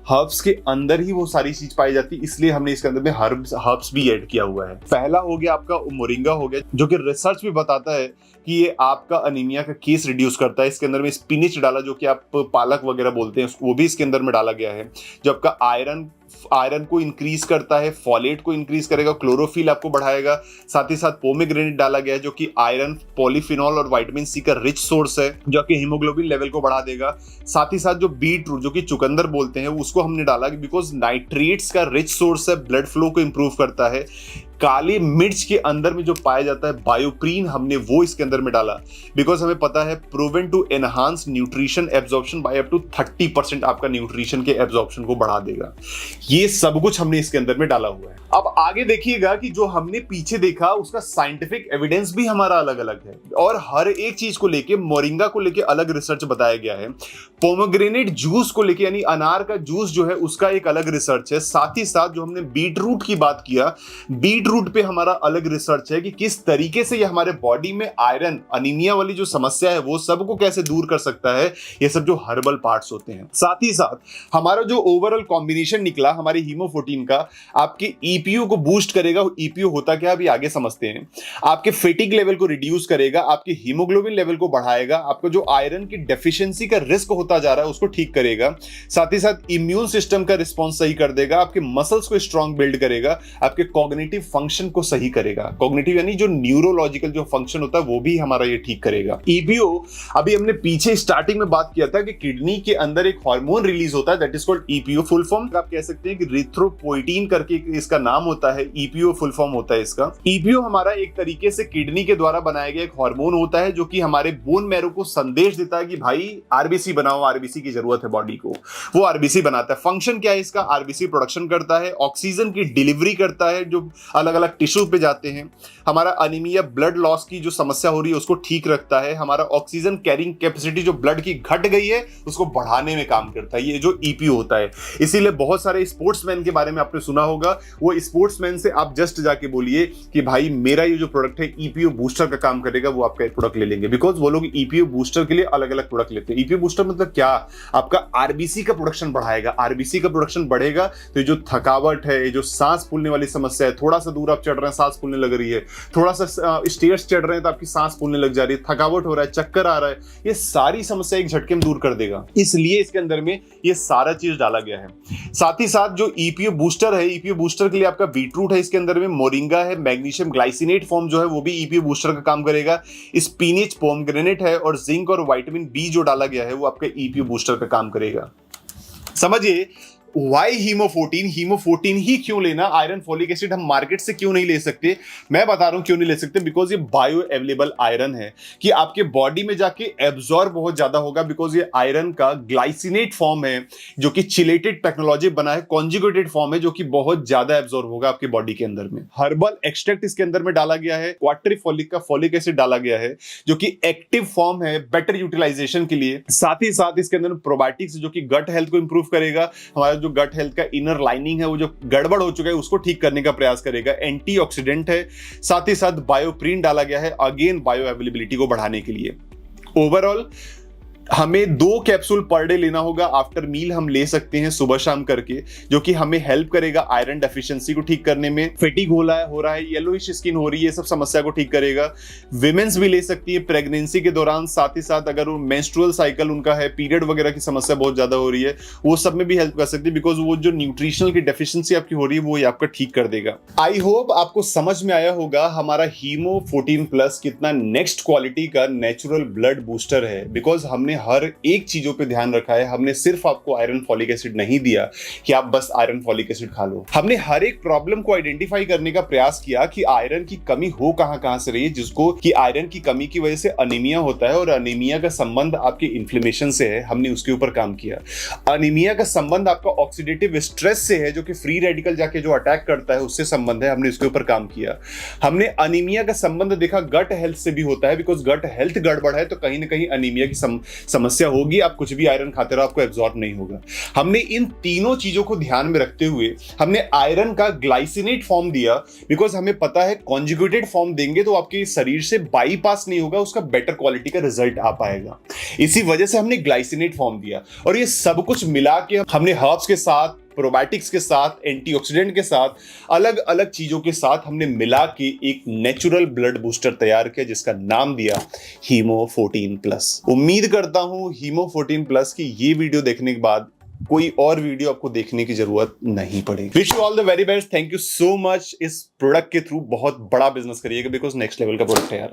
हर्ब्स के अंदर ही वो सारी चीज पाई जाती है, इसलिए हमने इसके अंदर में हर्ब्स भी ऐड किया हुआ है। पहला हो गया आपका मोरिंगा हो गया, जो कि रिसर्च भी बताता है कि ये आपका अनीमिया का केस रिड्यूस करता है। इसके अंदर में स्पिनिच डाला जो कि आप पालक वगैरह बोलते हैं, वो भी इसके अंदर में डाला गया है, जो आपका आयरन आयरन को इंक्रीज करता है, फॉलेट को इंक्रीज करेगा, क्लोरोफिल आपको बढ़ाएगा। साथ ही साथ पोमेग्रेनेट डाला गया है जो कि आयरन, पॉलीफिनॉल और विटामिन सी का रिच सोर्स है जो कि हीमोग्लोबिन लेवल को बढ़ा देगा। साथ ही साथ जो बीट रूट जो कि चुकंदर बोलते हैं उसको हमने डाला बिकॉज नाइट्रेट्स का रिच सोर्स है, ब्लड फ्लो को इंप्रूव करता है। काली मिर्च के अंदर में जो पाया जाता है बायोप्रीन, हमने वो इसके अंदर में डाला बिकॉज हमें पता है proven to enhance nutrition absorption by up to 30%, आपका न्यूट्रिशन के एब्जॉर्प्शन को बढ़ा देगा। ये सब कुछ हमने इसके अंदर में डाला हुआ है। अब आगे देखिएगा कि जो हमने पीछे देखा उसका साइंटिफिक एविडेंस भी हमारा अलग अलग है और हर एक चीज को लेके, मोरिंगा को लेके अलग रिसर्च बताया गया है, पोमेग्रेनेट जूस को लेके यानी अनार का जूस जो है उसका एक अलग रिसर्च है। साथ ही साथ जो हमने बीट रूट की बात किया, बीट रूट पे हमारा अलग रिसर्च है कि किस तरीके से ये हमारे बॉडी में आयरन, अनीमिया वाली जो समस्या है वो सब को कैसे दूर कर सकता है, ये सब जो हर्बल पार्ट्स होते हैं। साथ ही साथ हमारा जो ओवरऑल कॉम्बिनेशन निकला हमारे हीमो14 का, आपके ईपीयू को बूस्ट करेगा। ईपीयू होता क्या अभी आगे समझते हैं। आपके फेटिग लेवल को रिड्यूस करेगा, आपके हीमोग्लोबिन लेवल को बढ़ाएगा, आपको जो आयरन की डेफिशिएंसी का रिस्क होता जा रहा है उसको ठीक करेगा। साथ ही साथ इम्यून सिस्टम का रिस्पॉन्स सही कर देगा, आपके मसल्स को स्ट्रांग बिल्ड करेगा, आपके कॉग्निटिव फंक्शन को सही करेगा। कॉग्निटिव यानी जो न्यूरोलॉजिकल जो फंक्शन होता है वो भी हमारा ये ठीक करेगा। ईपीओ अभी हमने पीछे स्टार्टिंग में बात किया था कि किडनी के अंदर एक हार्मोन रिलीज होता है that is called EPO. Full form आप कह सकते हैं कि रिथ्रोपोइटीन करके इसका नाम होता है, ईपीओ फुल फॉर्म होता है इसका। ईपीओ हमारा एक तरीके से किडनी के द्वारा बनाया गया एक हार्मोन होता है जो कि हमारे बोन मैरो को संदेश देता है कि भाई आरबीसी बनाओ, आरबीसी की जरूरत है बॉडी को, वो आरबीसी बनाता है। फंक्शन क्या है इसका, आरबीसी प्रोडक्शन करता है, ऑक्सीजन की डिलीवरी करता है जो अलग अलग टिश्यू पे जाते हैं, हमारा अनीमिया ब्लड लॉस की जो समस्या हो रही है उसको ठीक रखता है, हमारा ऑक्सीजन कैरिंग कैपेसिटी जो ब्लड की घट गई है उसको बढ़ाने में काम करता है, ये जो ईपीओ होता है। इसीलिए बहुत सारे स्पोर्ट्समैन के बारे में आपने सुना होगा, वो स्पोर्ट्समैन से आप जस्ट जाके बोलिए कि भाई मेरा ये जो प्रोडक्ट है ईपीओ बूस्टर का काम करेगा, वो आपका प्रोडक्ट ले लेंगे बिकॉज वो लोग ईपीओ बूस्टर के लिए अलग अलग प्रोडक्ट लेते हैं। ईपीओ बूस्टर मतलब क्या, आपका आरबीसी का प्रोडक्शन बढ़ाएगा, आरबीसी का प्रोडक्शन बढ़ेगा तो ये जो थकावट है, ये जो सांस फूलने वाली समस्या है, थोड़ा सा दूर आप चढ़ रहे हैं सांस फूलने लग रही है, थोड़ा सा स्टेयर्स चढ़ रहे हैं तो आपकी सांस फूलने लग जा रही है, थकावट हो रहा है, चक्कर आ रहा है, ये सारी समस्या एक झटके में दूर कर देगा। इसलिए इसके अंदर में ये सारा चीज डाला गया है। साथ ही साथ जो ईपीओ बूस्टर है, ईपीओ बूस्टर के लिए आपका बीटरूट है, इसके अंदर में मोरिंगा है, मैग्नीशियम ग्लाइसिनेट फॉर्म जो है वो भी ईपीओ बूस्टर का काम करेगा, स्पिनिच, पोमग्रेनेट है और जिंक और विटामिन बी जो डाला गया है वो आपका ईपीओ बूस्टर का काम करेगा। समझिए वाई हीमो14, हीमो14 ही क्यों लेना, आयरन फॉलिक एसिड हम मार्केट से क्यों नहीं ले सकते। मैं बता रहा हूं क्यों नहीं ले सकते, बिकॉज ये बायो अवेलेबल आयरन है कि आपके बॉडी में जाके एब्जॉर्ब बहुत ज्यादा होगा, बिकॉज ये आयरन का ग्लाइसिनेट फॉर्म है जो कि चिलेटेड टेक्नोलॉजी बना है, कॉन्जुगेटेड फॉर्म है जो कि बहुत ज्यादा एब्जॉर्ब होगा आपके बॉडी के अंदर में। हर्बल एक्सट्रैक्ट इसके अंदर में डाला गया है, क्वाट्रिफोलिक का फॉलिक एसिड डाला गया है जो कि एक्टिव फॉर्म है बेटर यूटिलाइजेशन के लिए। साथ ही साथ इसके अंदर प्रोबायोटिक्स जो कि गट हेल्थ को इंप्रूव करेगा, हमारा जो गट हेल्थ का इनर लाइनिंग है वो जो गड़बड़ हो चुका है उसको ठीक करने का प्रयास करेगा, एंटीऑक्सीडेंट है। साथ ही साथ बायोप्रीन डाला गया है अगेन बायो अवेलेबिलिटी को बढ़ाने के लिए। ओवरऑल हमें 2 कैप्सूल पर डे लेना होगा, आफ्टर मील हम ले सकते हैं सुबह शाम करके, जो कि हमें हेल्प करेगा आयरन डेफिशिएंसी को ठीक करने में। फेटिग हो रहा है, येलोइश स्किन हो रही है, सब समस्या को ठीक करेगा। विमेंस भी ले सकती है प्रेगनेंसी के दौरान, साथ ही साथ अगर वो मेंस्ट्रुअल साइकिल उनका है, पीरियड वगैरह की समस्या बहुत ज्यादा हो रही है, वो सब में भी हेल्प कर सकती है, बिकॉज वो जो न्यूट्रिशनल की डेफिशिएंसी आपकी हो रही है वो ये आपका ठीक कर देगा। आई होप आपको समझ में आया होगा हमारा हीमो14 प्लस कितना नेक्स्ट क्वालिटी का नेचुरल ब्लड बूस्टर है, बिकॉज हमने हर एक चीजों पे ध्यान रखा है। हमने सिर्फ आपको आयरन फॉलिक एसिड नहीं दिया कि आप बस आयरन फॉलिक एसिड खा लो, हमने हर एक प्रॉब्लम को आइडेंटिफाई करने का प्रयास किया कि आयरन की कमी हो कहां से रही है, जिसको कि आयरन की कमी की वजह से अनीमिया होता है और अनीमिया का संबंध आपके इन्फ्लेमेशन से है, हमने उसके ऊपर काम किया। अनीमिया का संबंध आपका ऑक्सीडेटिव स्ट्रेस से है जो कि फ्री रेडिकल जाके जो अटैक करता है उससे संबंध है, हमने उसके ऊपर काम किया। हमने अनीमिया का संबंध देखा गट हेल्थ से भी होता है, बिकॉज गट हेल्थ गड़बड़ है तो कहीं ना कहीं अनीमिया की समस्या होगी, आप कुछ भी आयरन खाते रहो आपको एब्जॉर्ब नहीं होगा। हमने इन तीनों चीजों को ध्यान में रखते हुए हमने आयरन का ग्लाइसिनेट फॉर्म दिया, बिकॉज हमें पता है कॉन्जुगेटेड फॉर्म देंगे तो आपके शरीर से बाईपास नहीं होगा, उसका बेटर क्वालिटी का रिजल्ट आ पाएगा। इसी वजह से हमने ग्लाइसिनेट फॉर्म दिया और ये सब कुछ मिला के हमने हर्ब्स के साथ, प्रोबायोटिक्स के साथ, एंटीऑक्सीडेंट के साथ, अलग अलग चीजों के साथ हमने मिला के एक नेचुरल ब्लड बूस्टर तैयार किया जिसका नाम दिया हीमो14 प्लस। उम्मीद करता हूं हीमो14 प्लस की ये वीडियो देखने के बाद कोई और वीडियो आपको देखने की जरूरत नहीं पड़ेगी। Wish you all the very best, thank you so much. इस प्रोडक्ट के थ्रू बहुत बड़ा बिजनेस करिएगा, बिकॉज नेक्स्ट लेवल का प्रोडक्ट है यार।